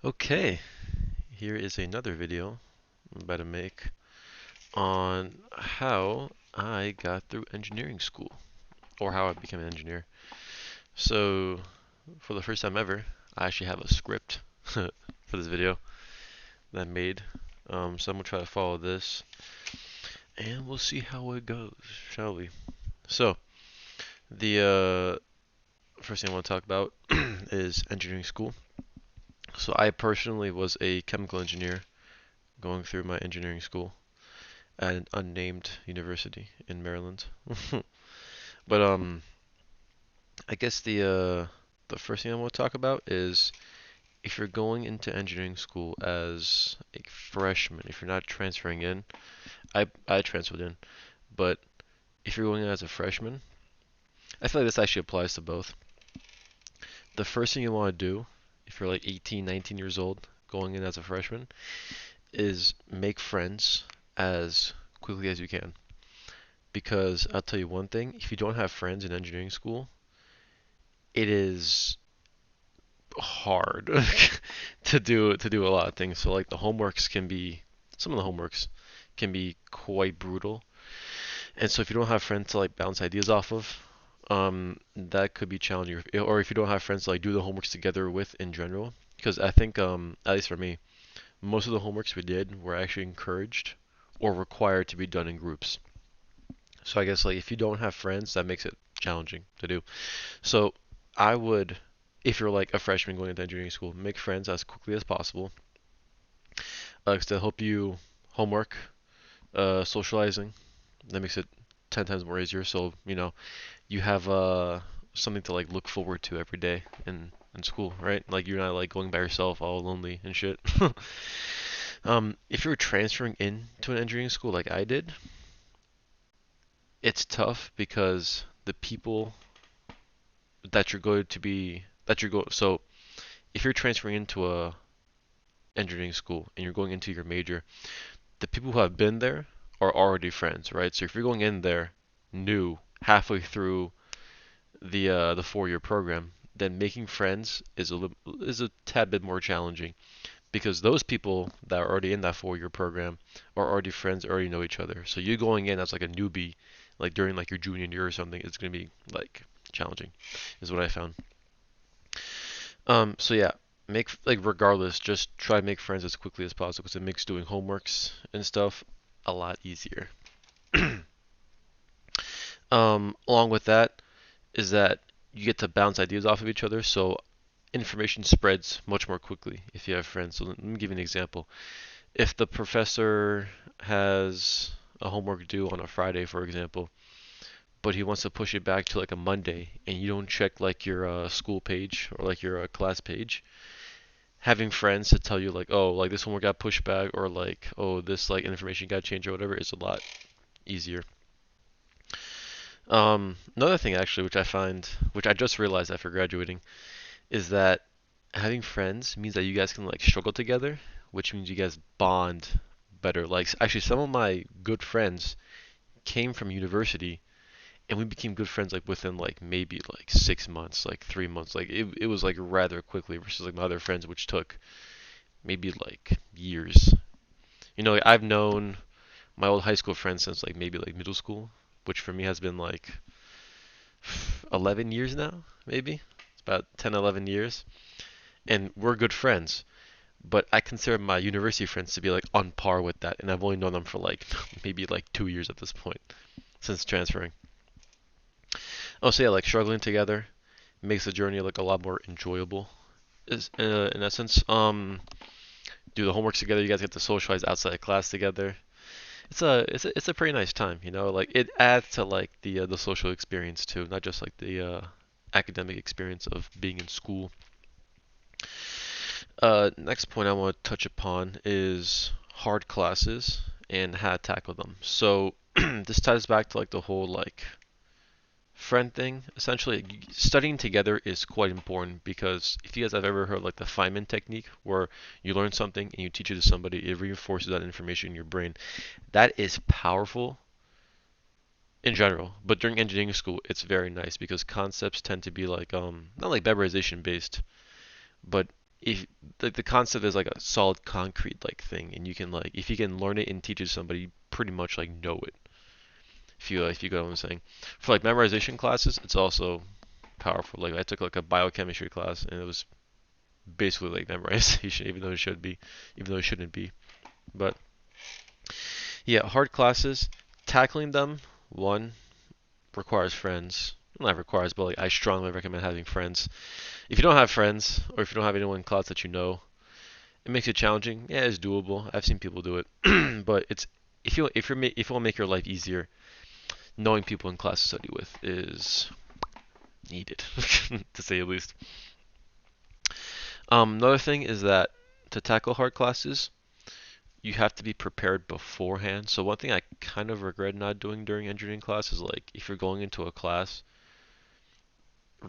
Okay, here is another video I'm about to make on how I got through engineering school, or how I became an engineer. So, for the first time ever, I actually have a script for this video that I made. So I'm gonna try to follow this, and we'll see how it goes, shall we? So, the first thing I want to talk about is engineering school. So I personally was a chemical engineer going through my engineering school at an unnamed university in Maryland. But I guess the first thing I want to talk about is if you're going into engineering school as a freshman, if you're not transferring in, I transferred in, but if you're going in as a freshman, I feel like this actually applies to both. The first thing you want to do if you're like 18, 19 years old going in as a freshman is make friends as quickly as you can. Because I'll tell you one thing, if you don't have friends in engineering school, it is hard to do a lot of things. So like the homeworks can be some of the homeworks can be quite brutal. And so if you don't have friends to like bounce ideas off of, that could be challenging. Or if you don't have friends to like do the homeworks together with in general, because I think at least for me, most of the homeworks we did were actually encouraged or required to be done in groups. So I guess like if you don't have friends, that makes it challenging to do. So I would, if you're like a freshman going into engineering school, make friends as quickly as possible. 'Cause they'll help you homework, socializing. That makes it 10 times more easier. So, you have something to like look forward to every day in school, right? Like you're not like going by yourself all lonely and shit. If you're transferring in to an engineering school like I did, it's tough because the people that you're going to be that you're going so if you're transferring into a engineering school and you're going into your major, the people who have been there are already friends, right? So if you're going in there new halfway through the 4-year program, then making friends is a tad bit more challenging because those people that are already in that 4-year program are already friends, already know each other. So you going in as like a newbie, like during like your junior year or something, it's gonna be like challenging, is what I found. So yeah, make like regardless, just try to make friends as quickly as possible because it makes doing homeworks and stuff a lot easier. Along with that is that you get to bounce ideas off of each other, so information spreads much more quickly if you have friends. So let me give you an example. If the professor has a homework due on a Friday, for example, but he wants to push it back to like a Monday, and you don't check like your school page or like your class page, having friends to tell you like, oh, like this homework got pushed back, or like, oh, this like information got changed or whatever, is a lot easier. Another thing actually, which I just realized after graduating, is that having friends means that you guys can like struggle together, which means you guys bond better. Like actually, some of my good friends came from university, and we became good friends like within like maybe like 6 months, like 3 months. Like it was like rather quickly versus like my other friends, which took maybe like years. Like, I've known my old high school friends since like maybe like middle school, which for me has been like 11 years now, maybe. It's about 10, 11 years. And we're good friends. But I consider my university friends to be like on par with that. And I've only known them for like maybe like 2 years at this point since transferring. Oh, so yeah, like struggling together makes the journey like a lot more enjoyable. Is in essence, do the homework together. You guys get to socialize outside of class together. It's a pretty nice time, Like it adds to like the social experience too, not just like the academic experience of being in school. Next point I want to touch upon is hard classes and how to tackle them. So this ties back to like the whole like friend thing. Essentially, studying together is quite important because if you guys have ever heard like the Feynman technique, where you learn something and you teach it to somebody, it reinforces that information in your brain. That is powerful in general, but during engineering school, it's very nice because concepts tend to be like not like memorization based, but if the concept is like a solid concrete like thing, and you can like if you can learn it and teach it to somebody, you pretty much like know it. If you get what I'm saying. For like memorization classes, it's also powerful. Like I took like a biochemistry class, and it was basically like memorization, even though it shouldn't be. But yeah, hard classes, tackling them, one, requires friends. Not requires, but like I strongly recommend having friends. If you don't have friends, or if you don't have anyone in class that you know, it makes it challenging. Yeah, it's doable. I've seen people do it, but it's if you want to make your life easier, knowing people in class to study with is needed, to say the least. Another thing is that to tackle hard classes, you have to be prepared beforehand. So one thing I kind of regret not doing during engineering class is like if you're going into a class,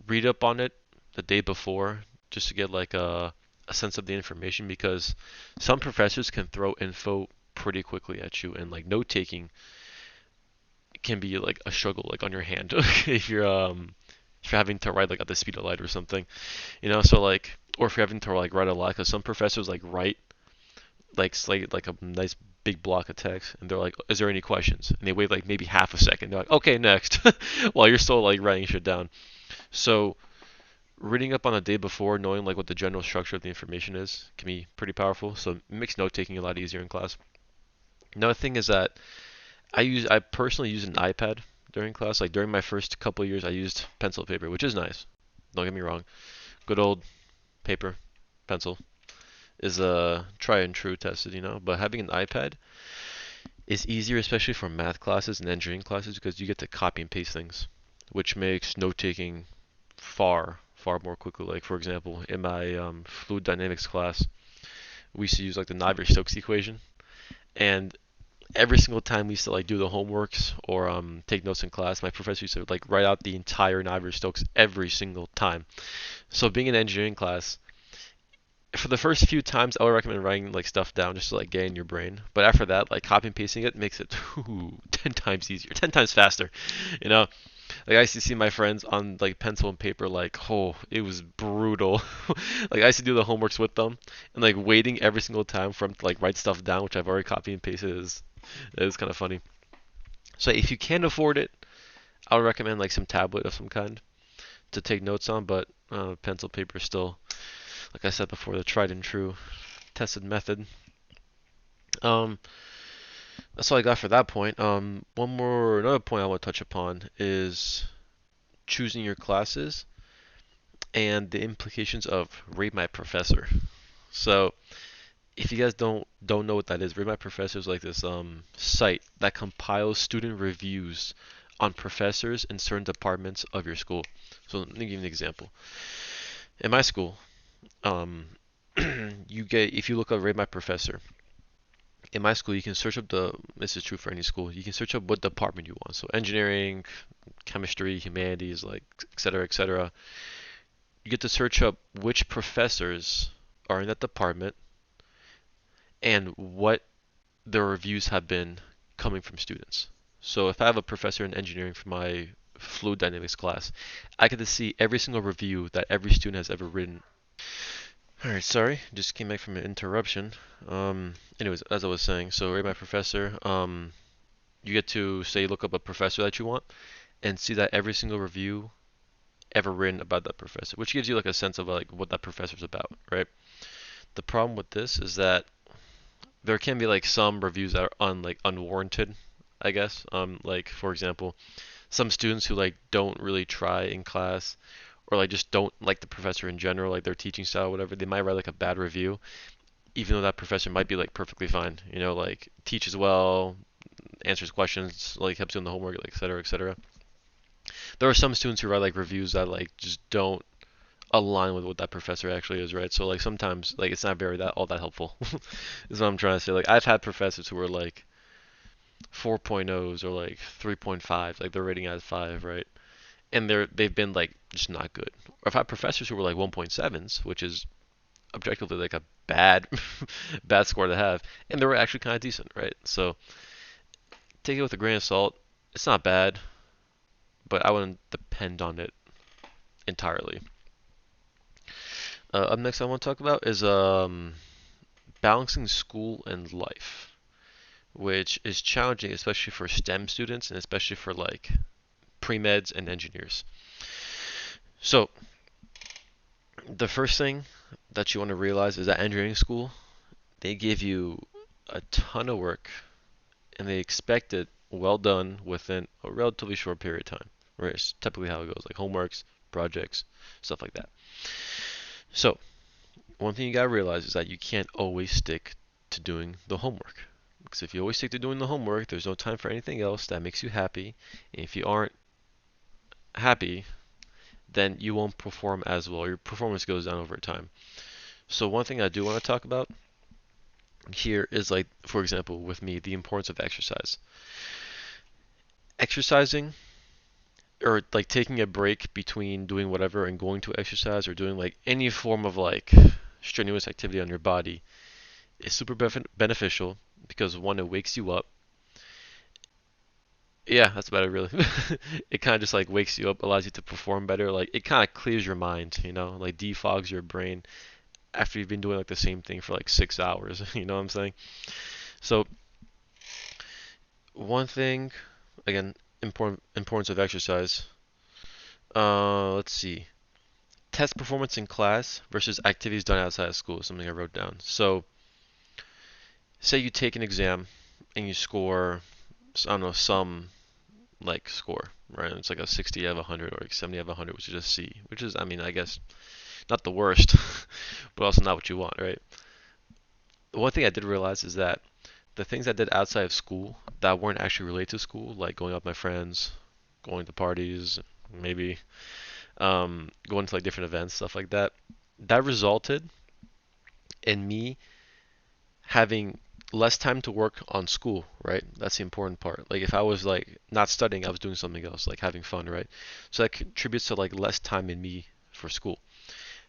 read up on it the day before just to get like a sense of the information because some professors can throw info pretty quickly at you and like note taking can be like a struggle like on your hand if you're having to write like at the speed of light or something, so like or if you're having to like write a lot because some professors like write like a nice big block of text and they're like, is there any questions, and they wait like maybe half a second, they're like, okay, next, while you're still like writing shit down. So reading up on the day before, knowing like what the general structure of the information is, can be pretty powerful. So it makes note taking a lot easier in class. Another thing is that I personally use an iPad during class. Like during my first couple of years, I used pencil paper, which is nice. Don't get me wrong. Good old paper, pencil is a try and true tested, But having an iPad is easier, especially for math classes and engineering classes, because you get to copy and paste things, which makes note taking far more quickly. Like for example, in my fluid dynamics class, we used to use like the Navier-Stokes equation, and every single time we used to like do the homeworks or take notes in class, my professor used to like write out the entire Navier-Stokes every single time. So being in engineering class, for the first few times, I would recommend writing like stuff down just to like get in your brain. But after that, like copy and pasting it makes it 10 times easier, 10 times faster. You know, like I used to see my friends on like pencil and paper, like, oh, it was brutal. Like I used to do the homeworks with them, and like waiting every single time for them to like write stuff down, which I've already copied and pasted, is kind of funny. So if you can afford it, I would recommend like some tablet of some kind to take notes on. But pencil paper is still, like I said before, the tried and true tested method. Um, that's all I got for that point. Another point I want to touch upon is choosing your classes and the implications of Rate My Professor. So, if you guys don't know what that is, Rate My Professor is like this site that compiles student reviews on professors in certain departments of your school. So, let me give you an example. In my school, um, if you look up Rate My Professor, in my school you can search up this is true for any school, you can search up what department you want. So engineering, chemistry, humanities, like etc. etc. You get to search up which professors are in that department and what their reviews have been coming from students. So if I have a professor in engineering for my fluid dynamics class, I get to see every single review that every student has ever written. Alright, sorry, just came back from an interruption. Anyways, as I was saying, so rate my professor. You get to say look up a professor that you want and see that every single review ever written about that professor, which gives you like a sense of like what that professor's about, right? The problem with this is that there can be like some reviews that are unwarranted, I guess. Like for example, some students who like don't really try in class or like just don't like the professor in general, like their teaching style, or whatever, they might write like a bad review, even though that professor might be like perfectly fine, like teaches well, answers questions, like helps you in the homework, like et cetera, et cetera. There are some students who write like reviews that like just don't align with what that professor actually is, right? So like sometimes like it's not very that all that helpful. Is what I'm trying to say. Like I've had professors who were like 4.0s or like 3.5, like they're rating as 5, right? And they've been like just not good. Or I've had professors who were like 1.7s, which is objectively like a bad bad score to have, and they were actually kind of decent, right? So take it with a grain of salt. It's not bad, but I wouldn't depend on it entirely. Up next, I want to talk about is balancing school and life, which is challenging, especially for STEM students and especially for like pre-meds and engineers. So, the first thing that you want to realize is that engineering school, they give you a ton of work and they expect it well done within a relatively short period of time. Right? It's typically how it goes, like homeworks, projects, stuff like that. So, one thing you gotta realize is that you can't always stick to doing the homework. Because if you always stick to doing the homework, there's no time for anything else that makes you happy. And if you aren't happy, then you won't perform as well. Your performance goes down over time. So one thing I do want to talk about here is like, for example, with me, the importance of exercise. Exercising or like taking a break between doing whatever and going to exercise or doing like any form of like strenuous activity on your body is super beneficial because one, it wakes you up. Yeah, that's about it really. It kind of just like wakes you up, allows you to perform better. Like it kind of clears your mind, like defogs your brain after you've been doing like the same thing for like 6 hours. You know what I'm saying? So one thing, again, importance of exercise. Let's see. Test performance in class versus activities done outside of school is something I wrote down. So say you take an exam and you score, I don't know, some like score, right? It's like a 60 out of 100 or like 70 out of 100, which is a C, which is, I mean, I guess not the worst, but also not what you want, right? One thing I did realize is that the things I did outside of school that weren't actually related to school, like going out with my friends, going to parties, maybe going to like different events, stuff like that, that resulted in me having less time to work on school, right? That's the important part. Like if I was like not studying, I was doing something else, like having fun, right? So that contributes to like less time in me for school.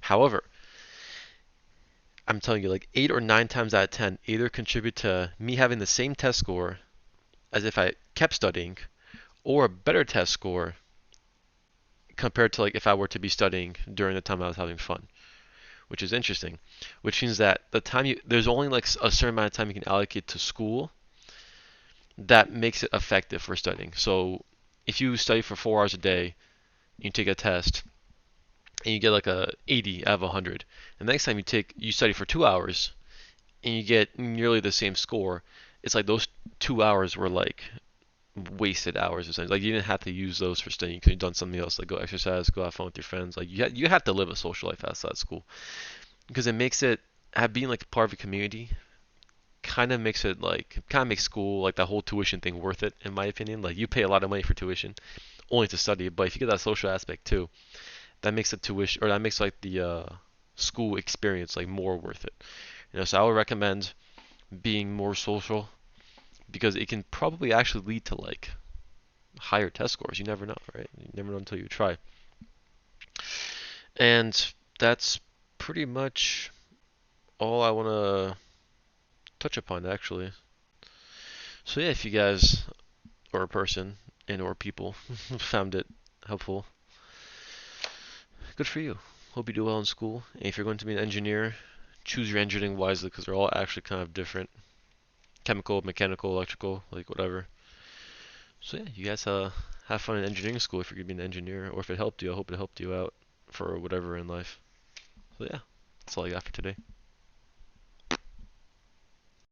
However, I'm telling you, like 8 or 9 times out of 10, either contribute to me having the same test score as if I kept studying, or a better test score compared to like if I were to be studying during the time I was having fun, which is interesting. Which means that there's only like a certain amount of time you can allocate to school that makes it effective for studying. So if you study for 4 hours a day, you take a test, and you get like a 80 out of 100. And the next time you study for 2 hours, and you get nearly the same score, it's like those 2 hours were like wasted hours essentially. Like you didn't have to use those for studying. You could have done something else, like go exercise, go have fun with your friends. Like you have to live a social life outside school because it makes it being like part of a community kind of makes school like that whole tuition thing worth it in my opinion. Like you pay a lot of money for tuition only to study, but if you get that social aspect too, that makes the tuition or that makes like the school experience like more worth it. So I would recommend being more social because it can probably actually lead to like higher test scores. You never know, right? You never know until you try. And that's pretty much all I want to touch upon actually. So yeah, if you guys or a person and or people found it helpful, good for you. Hope you do well in school. And if you're going to be an engineer, choose your engineering wisely because they're all actually kind of different. Chemical, mechanical, electrical, like whatever. So yeah, you guys have fun in engineering school if you're gonna be an engineer, or if it helped you, I hope it helped you out for whatever in life. So yeah, that's all I got for today.